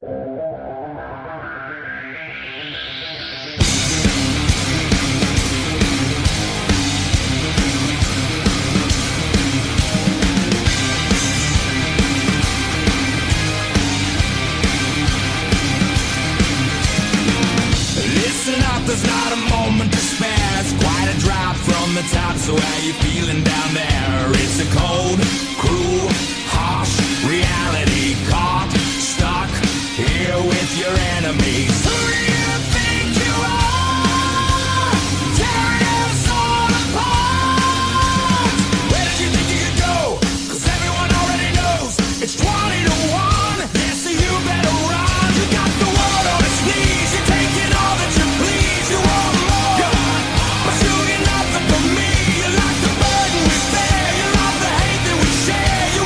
Listen up, there's not a moment to spare. It's quite a drop from the top, so how you feeling down there? It's a cold, cruel, harsh reality. Caught, stuck here with your enemies. Who do you think you are? Tearing us all apart. Where did you think you could go? 'Cause everyone already knows it's 20 to 1. Yeah, so you better run. You got the world on its knees. You're taking all that you please. You want more, but you get nothing from me. You like the burden we bear. You love the hate that we share. You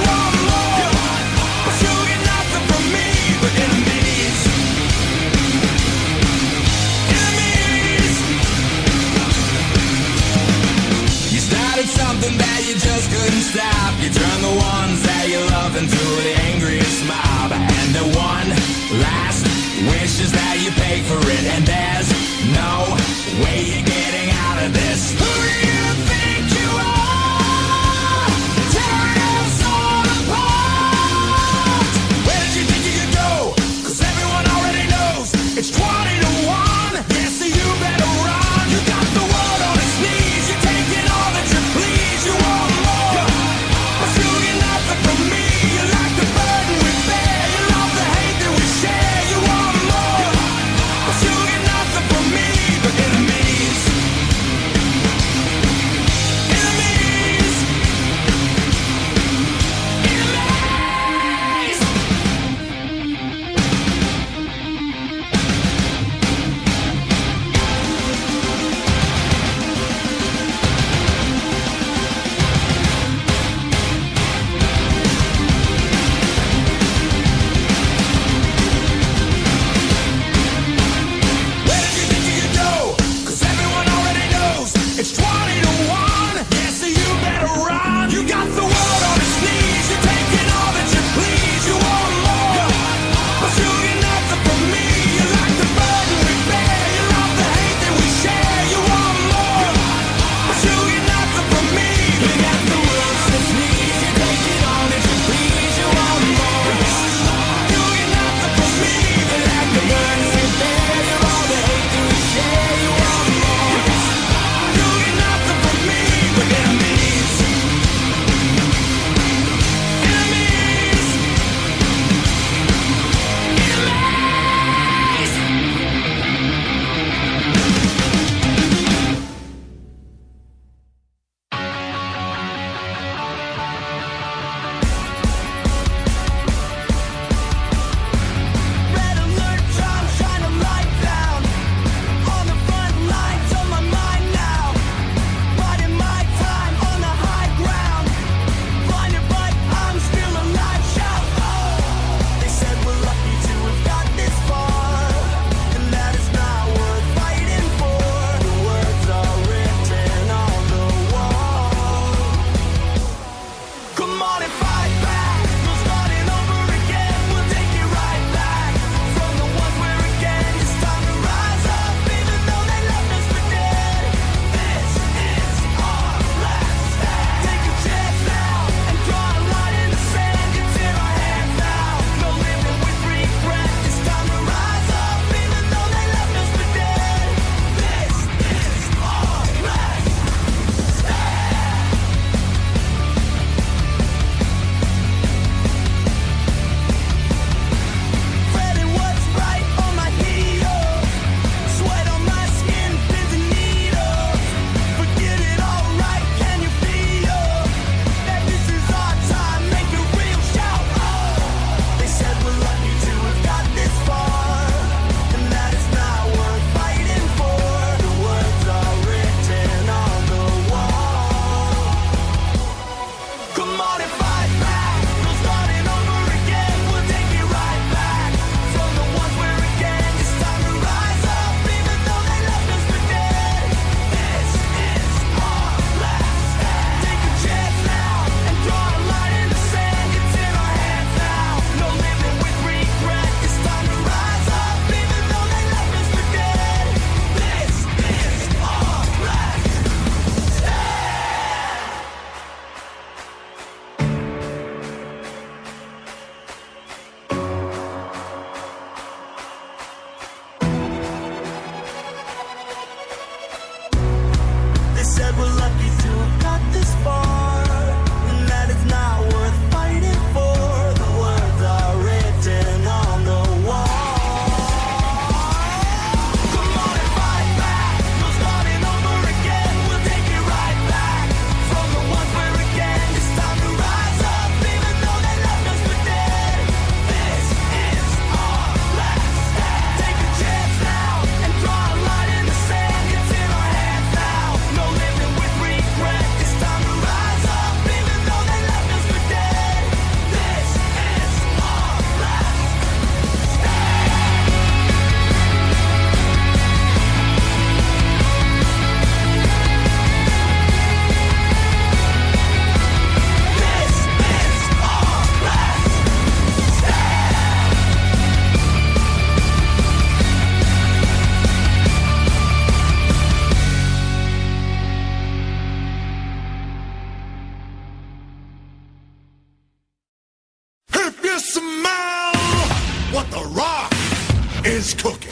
is cooking.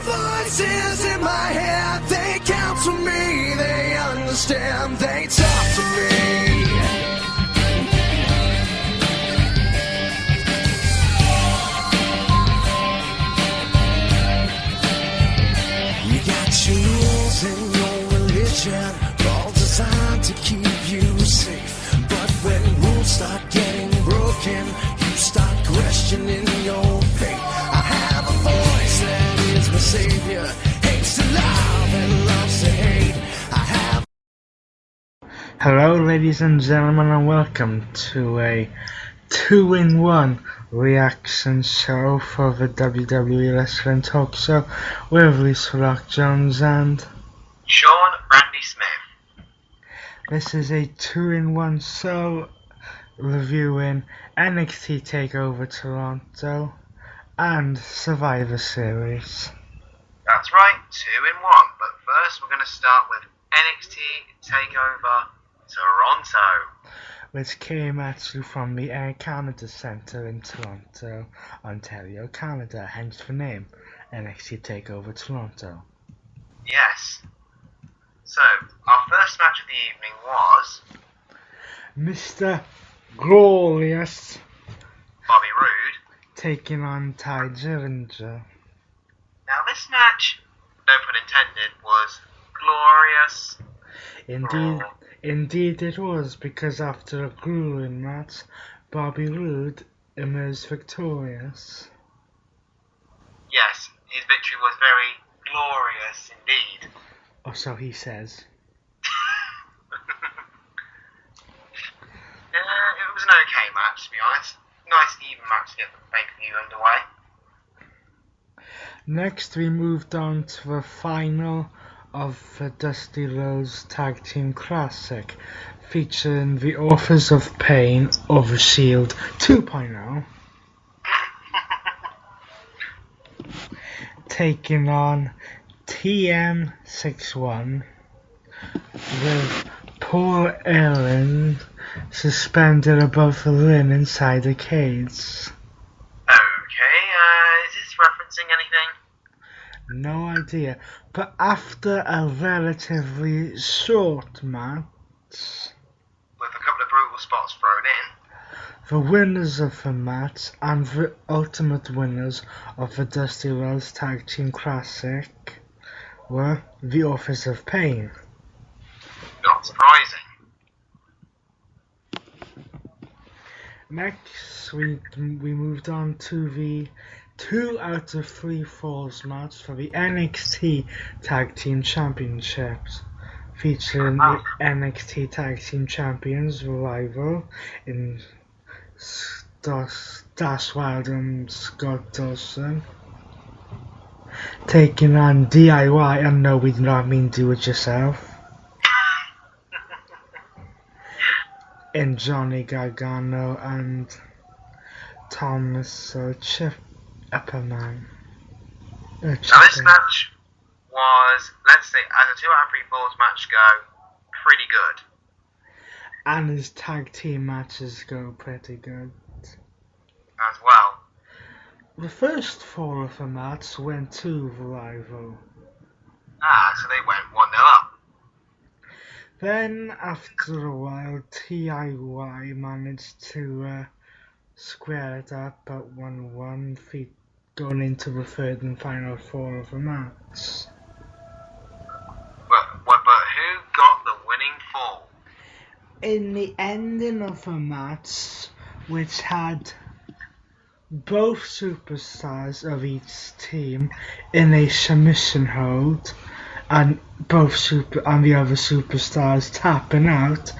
Voices in my head, they count to me, they understand, they talk to me. You got your rules and your religion, all designed to keep you safe. But when rules start getting broken, you start questioning your faith. I have a voice that is my savior, hates to love and loves to hate. I have. Hello ladies and gentlemen, and welcome to a 2-in-1 reaction show for the WWE Wrestling Talk Show with Lisa Rock Jones and Sean Randy Smith. this is a 2-in-1 show reviewing NXT Takeover Toronto and Survivor Series. That's right, 2-in-1. But first, we're going to start with NXT Takeover Toronto, which came actually from the Air Canada Centre in Toronto, Ontario, Canada, hence the name NXT Takeover Toronto. Yes. So, our first match of the evening was Mr. Glorious Bobby Roode taking on Ty Dillinger. Now, this match, no pun intended, was glorious. Indeed it was, because after a grueling match, Bobby Roode emerged victorious. Yes, his victory was very glorious indeed. Or so he says. It was an okay match, to be honest. Nice even match to get the pay-per-view underway. Next we moved on to the final of the Dusty Rhodes Tag Team Classic, featuring the Authors of Pain of the Shield 2.0 taking on TM61 with Paul Ellering suspended above the ring inside a cage. Okay, is this referencing anything? No idea, but after a relatively short match, with a couple of brutal spots thrown in, the winners of the match and the ultimate winners of the Dusty Rhodes Tag Team Classic were the Authors of Pain. not surprising. Next week we moved on to the 2 out of 3 falls match for the NXT Tag Team Championships, featuring the NXT Tag Team Champions Revival in Dash Wilder and Scott Dawson, taking on DIY, and no, we do not mean do it yourself, in Johnny Gargano and Thomas Chip Upperman. Now this match was, let's say, as a 2 out of 3 falls match go, pretty good. And his tag team matches go pretty good as well. The first fall of the match went to Revival. So they went 1-0 up. Then, after a while, TIY managed to square it up at 1-1, going into the third and final fall of the match. But who got the winning fall? In the ending of the match, which had both superstars of each team in a submission hold, and the other superstars tapping out,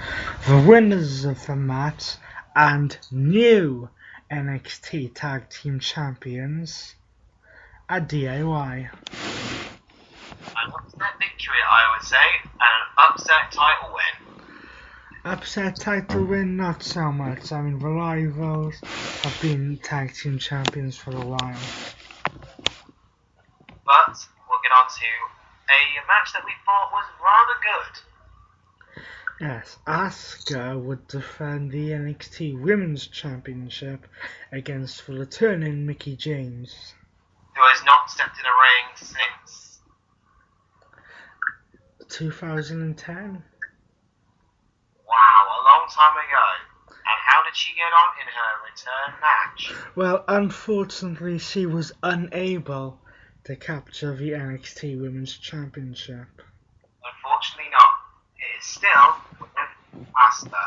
the winners of the match and new NXT Tag Team Champions a DIY. An upset victory, I would say, and an upset title win. Upset title win, not so much. I mean, the Rivals have been tag team champions for a while. But we'll get on to a match that we thought was rather good. Yes, Asuka would defend the NXT Women's Championship against the returning Mickie James, Who has not stepped in a ring since 2010. Wow, a long time ago. And how did she get on in her return match? Well, unfortunately, she was unable to capture the NXT Women's Championship. Unfortunately not. It is still with Asuka.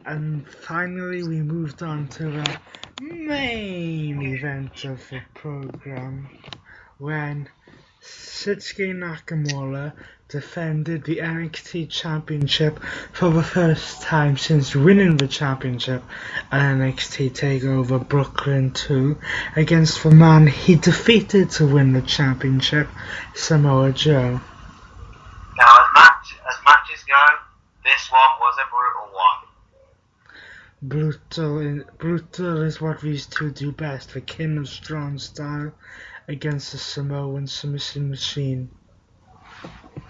And finally, we moved on to the main event of the program, when Shinsuke Nakamura defended the NXT Championship for the first time since winning the championship at NXT Takeover Brooklyn 2 against the man he defeated to win the championship, Samoa Joe. Now, as matches go, this one was a brutal one. Brutal is what these two do best, the King of Strong style against the Samoan submission machine.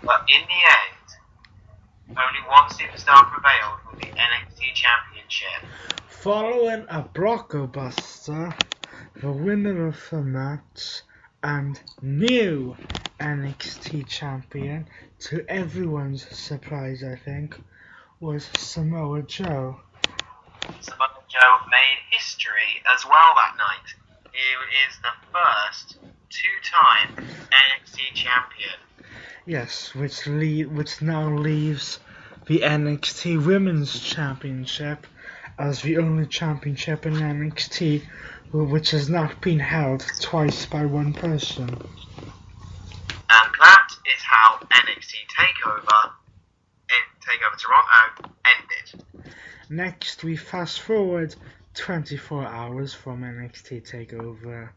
But in the end, only one superstar prevailed with the NXT Championship. Following a blockbuster, the winner of the match and new NXT champion, to everyone's surprise I think, was Samoa Joe. Samoa Joe made history as well that night. He is the first two-time NXT champion. Yes, which now leaves the NXT Women's Championship as the only championship in NXT which has not been held twice by one person. And that is how NXT Takeover Toronto ended. Next, we fast forward 24 hours from NXT Takeover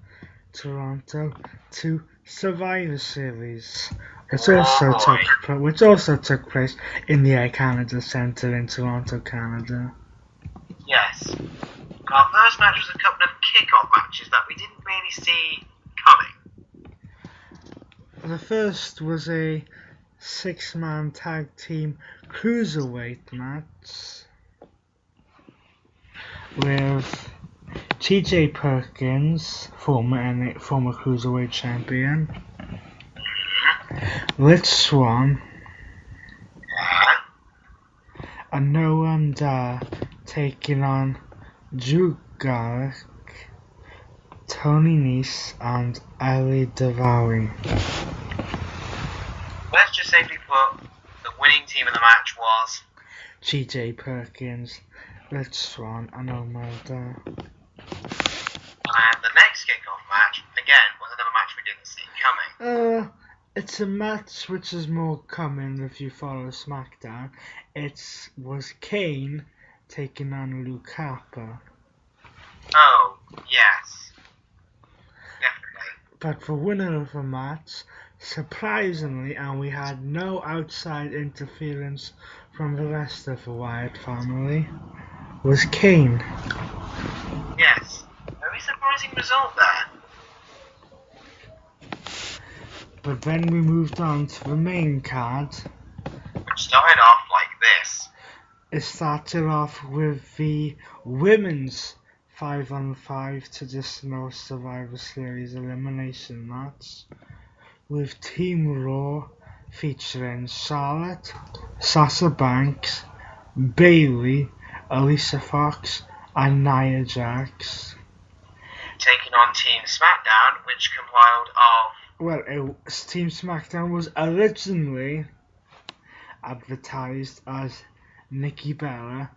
Toronto to Survivor Series, which also took place in the Air Canada Centre in Toronto, Canada. Yes. Our first match was a couple of kick-off matches that we didn't really see coming. The first was a 6-man tag team cruiserweight match with TJ Perkins, former cruiserweight champion, Rich Swann, and Noam Dar taking on Drew Gulak, Tony Nese, and Ali Daivari. Let's just safely put the winning team in the match was TJ Perkins, Rich Swann, and Noam Dar. And the next kickoff match, again, was another match we didn't see coming. It's a match which is more common if you follow SmackDown. It was Kane taking on Luke Harper. Oh, yes. Definitely. But the winner of the match, surprisingly, and we had no outside interference from the rest of the Wyatt family, was Kane. Yes. Very surprising result there. But then we moved on to the main card. Which started off like this. It started off with the women's 5-on-5 traditional Survivor Series elimination match, with Team Raw featuring Charlotte, Sasha Banks, Bayley, Alicia Fox, and Nia Jax. Taking on Team SmackDown, which compiled of... Well, Team SmackDown was originally advertised as Nikki Bella,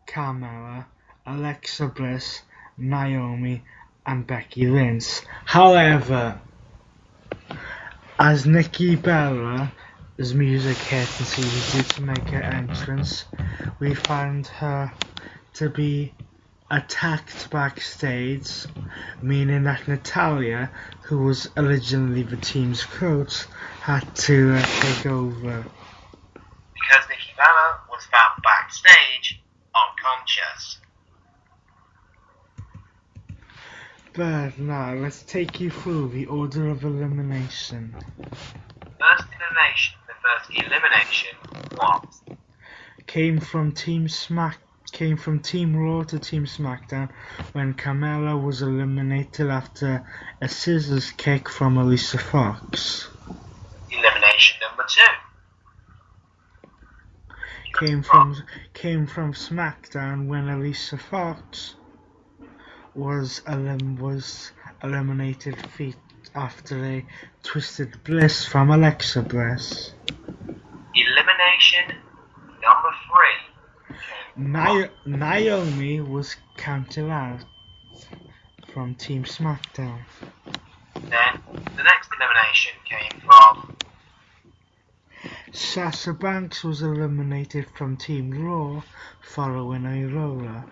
Carmella, Alexa Bliss, Naomi, and Becky Lynch. However, as Nikki Bella's music hit and she was due to make her entrance, we found her to be attacked backstage meaning that Natalia, who was originally the team's coach, had to take over. Because Nikki Bella was found backstage unconscious. But now let's take you through the order of elimination. The first elimination was Came from Team Raw to Team SmackDown when Carmella was eliminated after a scissors kick from Alicia Fox. elimination number 2. Came from SmackDown when Alicia Fox was eliminated after a twisted bliss from Alexa Bliss. Elimination number 3. Naomi was counted out from Team SmackDown. Then the next elimination came from Sasha Banks was eliminated from Team Raw following a roll-up.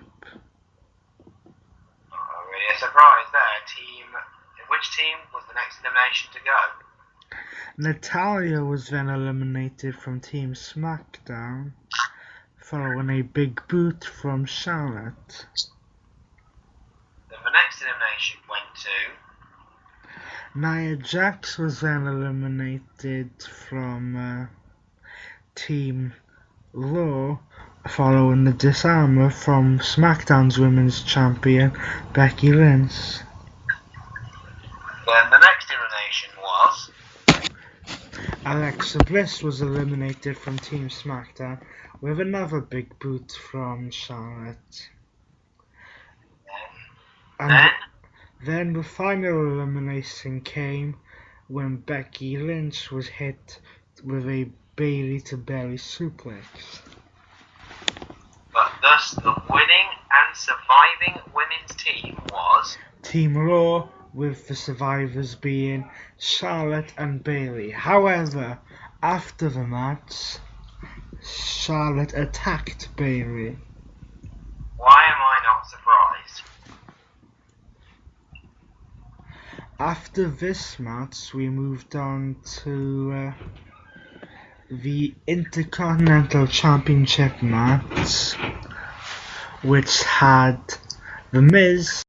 Really a surprise there. Which team was the next elimination to go? Natalia was then eliminated from Team SmackDown following a big boot from Charlotte. Then the next elimination went to Nia Jax was then eliminated from Team Raw following the disarmer from SmackDown's Women's Champion Becky Lynch. Then the next elimination was Alexa Bliss was eliminated from Team SmackDown with another big boot from Charlotte. And then the final elimination came when Becky Lynch was hit with a Bailey to belly suplex. But thus the winning and surviving women's team was Team Raw, with the survivors being Charlotte and Bailey. However, after the match, Charlotte attacked Bailey. Why am I not surprised? After this match, we moved on to the Intercontinental Championship match, which had The Miz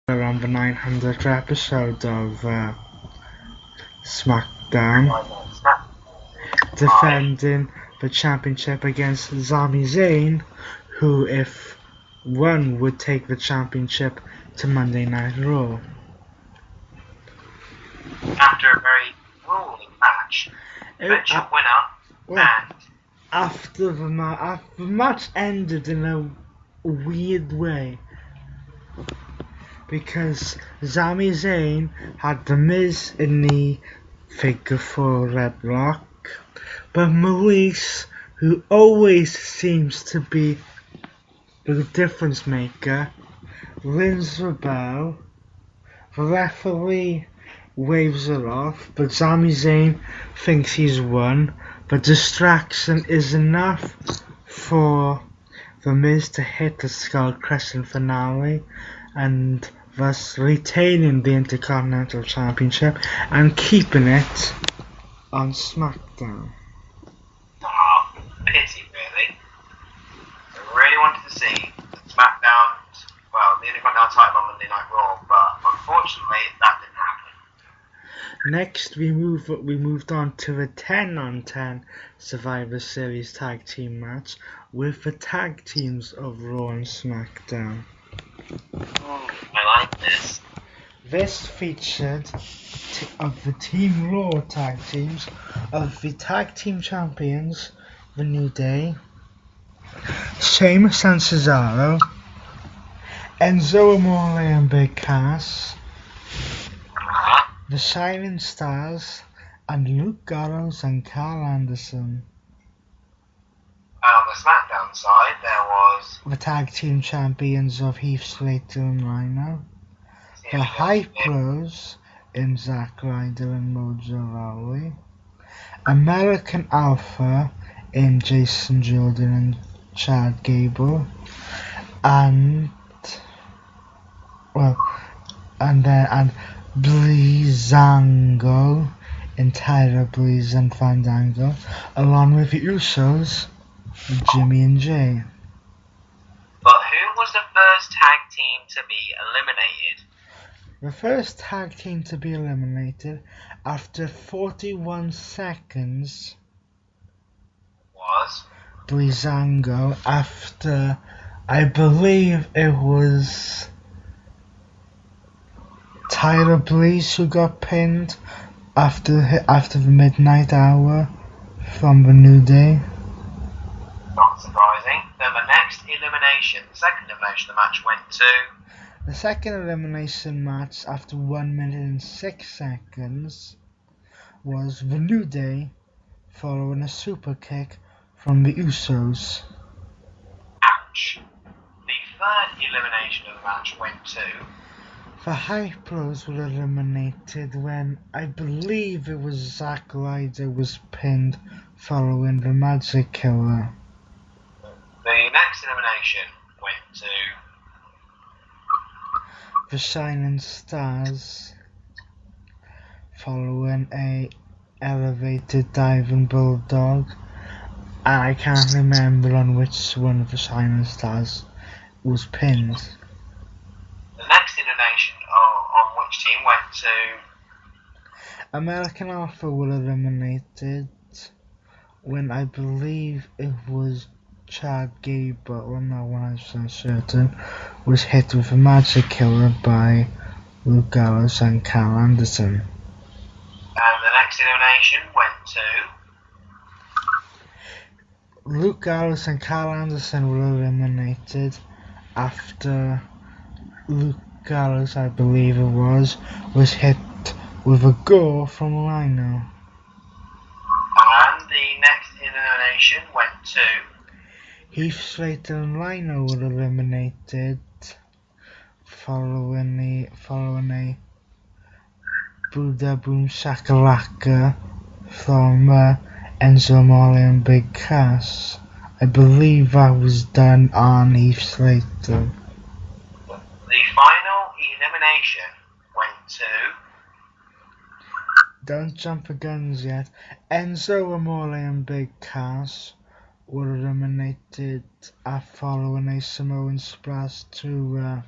around the 900th episode of SmackDown, defending the championship against Sami Zayn, who, if won, would take the championship to Monday Night Raw. After a very grueling match, eventual winner and After the match ended in a weird way, because Sami Zayn had The Miz in the figure 4 red lock, but Maurice, who always seems to be the difference maker, rings the bell. The referee waves it off, but Sami Zayn thinks he's won. The distraction is enough for The Miz to hit the Skull Crescent finale, and thus retaining the Intercontinental Championship and keeping it on SmackDown. Pity, really. I really wanted to see SmackDown, the Intercontinental title on Monday Night Raw, but unfortunately that didn't happen. Next, we moved on to the 10-on-10 Survivor Series tag team match with the tag teams of Raw and SmackDown. I like this. This featured of the Team Raw tag teams of the tag team champions, The New Day, Sheamus and Cesaro, Enzo Amore and Big Cass, The Shining Stars, and Luke Gallows and Carl Anderson. And on the SmackDown side, there was The tag team champions of Heath Slater and Rhino, the Hype Bros in Zack Ryder and Mojo Rawley, American Alpha in Jason Jordan and Chad Gable, and Breezango and Tyler Breeze and Fandango, along with the Usos, Jimmy and Jay. But who was the first tag team to be eliminated? The first tag team to be eliminated after 41 seconds Was Breezango, after I believe it was Tyler Breeze who got pinned after the midnight hour from the New Day. not surprising. Then the next elimination, the second elimination of the match went to The second elimination match after 1 minute and 6 seconds was the New Day following a super kick from the Usos. Ouch. The third elimination of the match went to The Hypros were eliminated when I believe it was Zack Ryder was pinned following the Magic Killer. the next elimination went to The Shining Stars following a elevated diving bulldog, and I can't remember on which one of the Shining Stars was pinned. the next elimination on which team went to American Alpha were eliminated when I believe it was Chad Gable, or no one I'm so certain, was hit with a magic killer by Luke Gallows and Carl Anderson. and the next elimination went to Luke Gallows and Carl Anderson were eliminated after Luke Gallows, I believe it was hit with a gore from Rhino. and the next elimination went to Heath Slater and Rhino were eliminated following a Buddha Boom Shakalaka from Enzo Amore and Big Cass. I believe that was done on Heath Slater. the final elimination went to Don't jump the guns yet. Enzo Amore and Big Cass were eliminated following a Samoan splash to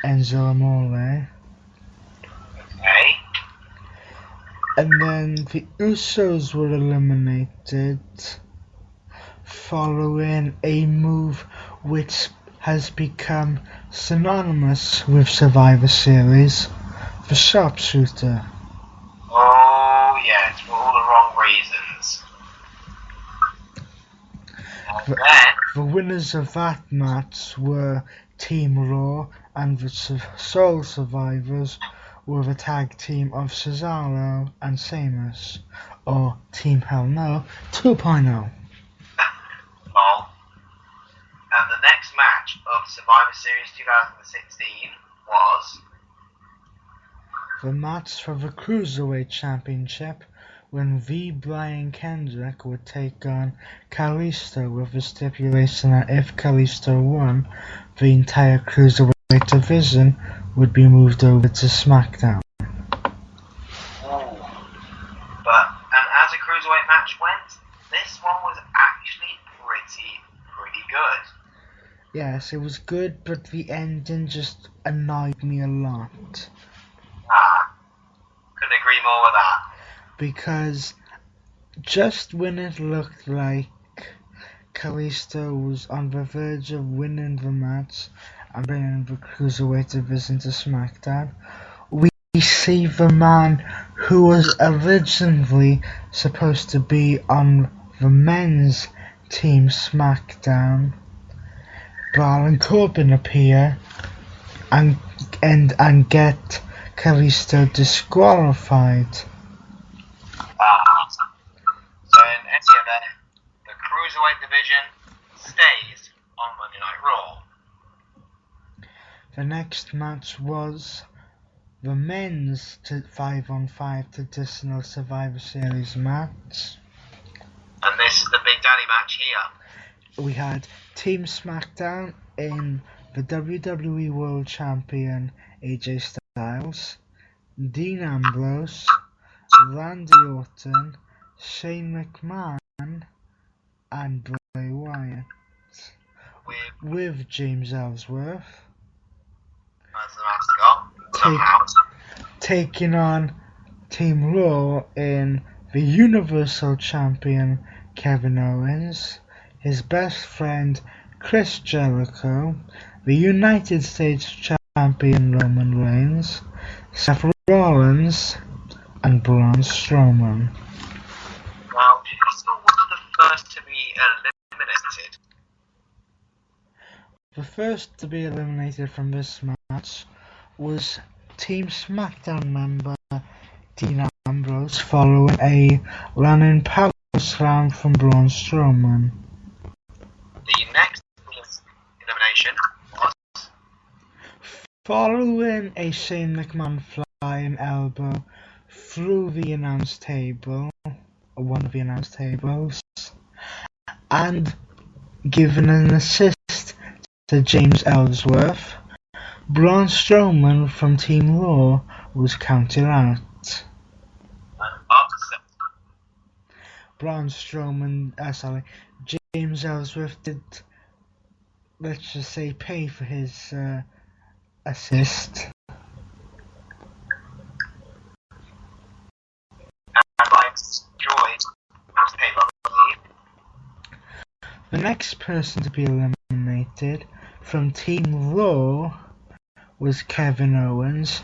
Enzo Amore. okay, And then the Usos were eliminated following a move which has become synonymous with Survivor Series, the sharpshooter. oh yes, for all the wrong reasons. And then The winners of that match were Team Raw, and the sole survivors were the tag team of Cesaro and Sheamus, or Team Hell No 2.0. lol. And the next match of Survivor Series 2016 was The match for the Cruiserweight Championship, when V. Brian Kendrick would take on Kalisto, with the stipulation that if Kalisto won, the entire Cruiserweight division would be moved over to SmackDown. ooh. But and as a cruiserweight match went, this one was actually pretty good. Yes, it was good, but the ending just annoyed me a lot. Couldn't agree more with that. Because just when it looked like Kalisto was on the verge of winning the match and bringing the Cruiserweight division to SmackDown, we see the man who was originally supposed to be on the men's team SmackDown, Baron Corbin, appear and get Kalisto disqualified. So in any event, the cruiserweight division stays on Monday Night Raw. The next match was the men's 5-on-5 traditional Survivor Series match. And this is the Big Daddy match here. we had Team SmackDown in the WWE World Champion AJ Styles, Dean Ambrose, Randy Orton, Shane McMahon, and Bray Wyatt, with James Ellsworth as the mascot. taking on Team Raw in the Universal Champion Kevin Owens, his best friend Chris Jericho, the United States Champion Roman Reigns, Seth Rollins, and Braun Strowman. Now, who's one of the first to be eliminated? The first to be eliminated from this match was Team SmackDown member Dean Ambrose following a running power slam from Braun Strowman. The next elimination was following a Shane McMahon flying elbow through the announce table, one of the announce tables, and given an assist to James Ellsworth, Braun Strowman from Team Raw was counted out. James Ellsworth did, let's just say, pay for his assist. The next person to be eliminated from Team Raw was Kevin Owens,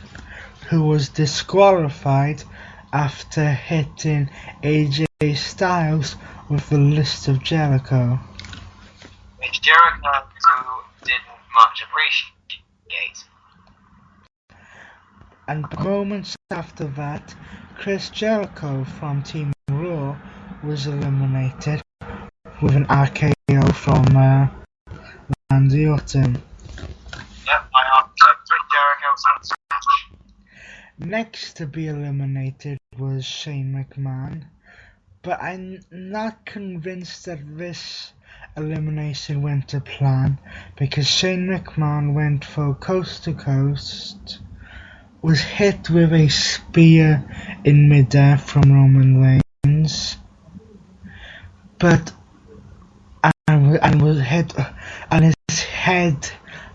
who was disqualified after hitting AJ Styles with the List of Jericho. Which Jericho didn't much appreciate. And moments after that, Chris Jericho from Team Raw was eliminated with an RKO from Randy Orton. Yep, I have Chris Jericho. Next to be eliminated was Shane McMahon, but I'm not convinced that this elimination went to plan, because Shane McMahon went for coast to coast, was hit with a spear in midair from Roman Reigns, but and was hit, and his head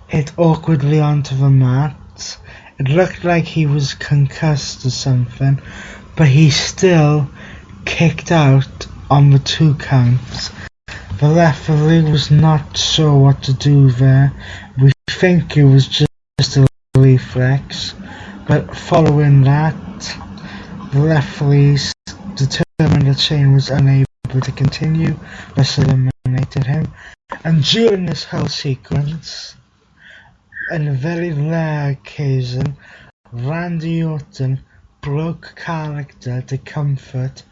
hit awkwardly onto the mat. It looked like he was concussed or something, but he still kicked out on the 2 counts. The referee was not sure what to do there. We think it was just a reflex, but following that, the referees determined that Shane was unable to continue, thus eliminated him. And during this whole sequence, on a very rare occasion, Randy Orton broke character to comfort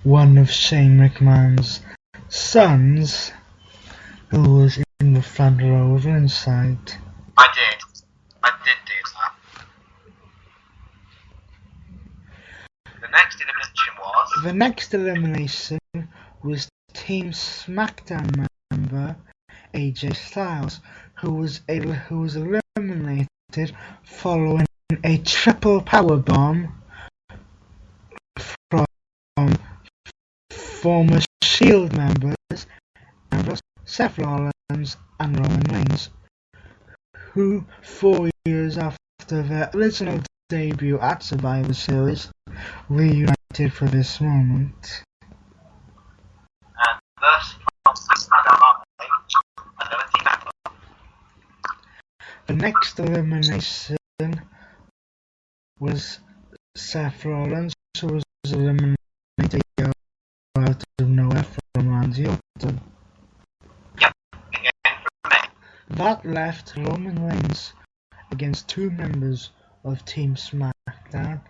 one of Shane McMahon's sons, who was in the front row ringside. I did do that. The next elimination was Team SmackDown member AJ Styles, who was eliminated following a triple powerbomb from former Shield members Seth Rollins and Roman Reigns, who 4 years after their original debut at Survivor Series reunited for this moment. And thus from SmackDown another team member. The next elimination was Seth Rollins, who was eliminated out of nowhere from Randy Orton. Yep, again from me. That left Roman Reigns against 2 members of Team SmackDown.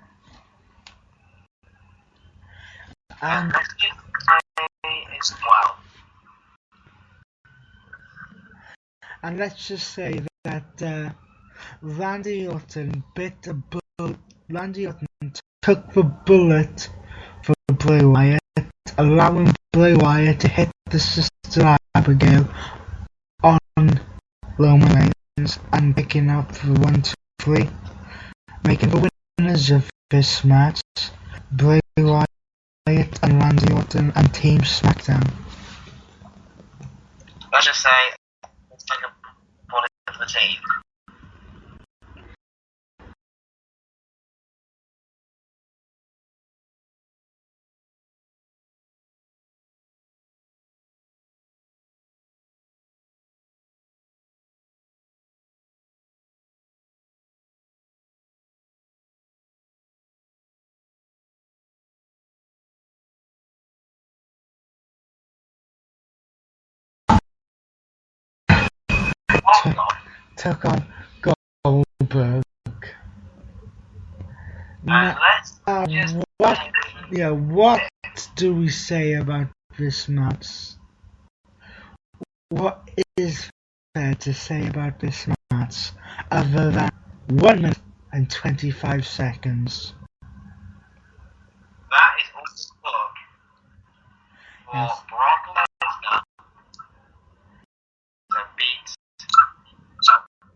And as well. And let's just say that Randy Orton took the bullet for Bray Wyatt, allowing Bray Wyatt to hit the Sister Abigail on Roman Reigns and picking up the 1-2-3, making the winners of this match Bray Wyatt and Randy Orton and Team SmackDown. Let's just say, let's take a bullet for the team. Took on Goldberg. Let's just what do we say about this match? What is there to say about this match other than 1 minute and 25 seconds? That is all spoke for Yes. Brock Lesnar to beat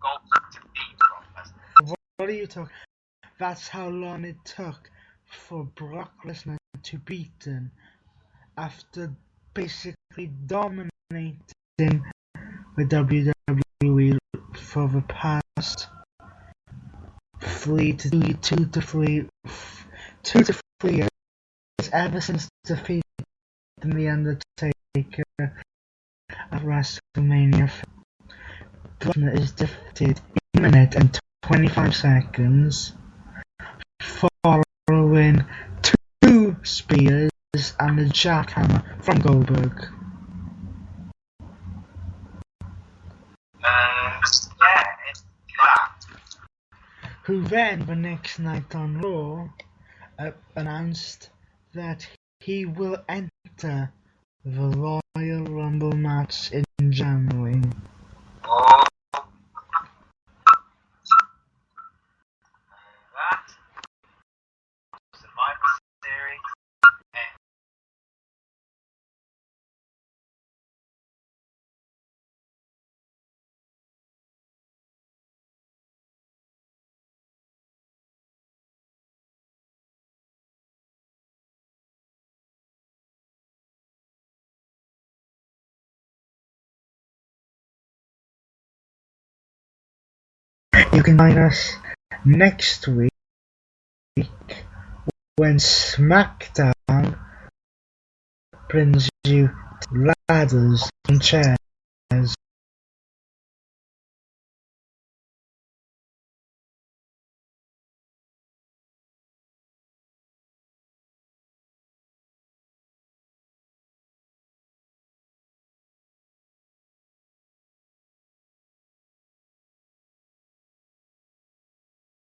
Goldberg to beat Brock Lesnar. What are you talking? That's how long it took for Brock Lesnar to beat him after basically dominating the WWE for the past 2 to 3 years, ever since defeating The Undertaker at WrestleMania. Lesnar is defeated in 1 minute and 25 seconds, following 2 spears and a jackhammer from Goldberg. It's that. Who then, the next night on Raw, announced that he will enter the Royal Rumble match in January. Oh. That. Survivor Series. You can join us next week when SmackDown brings you ladders and chairs.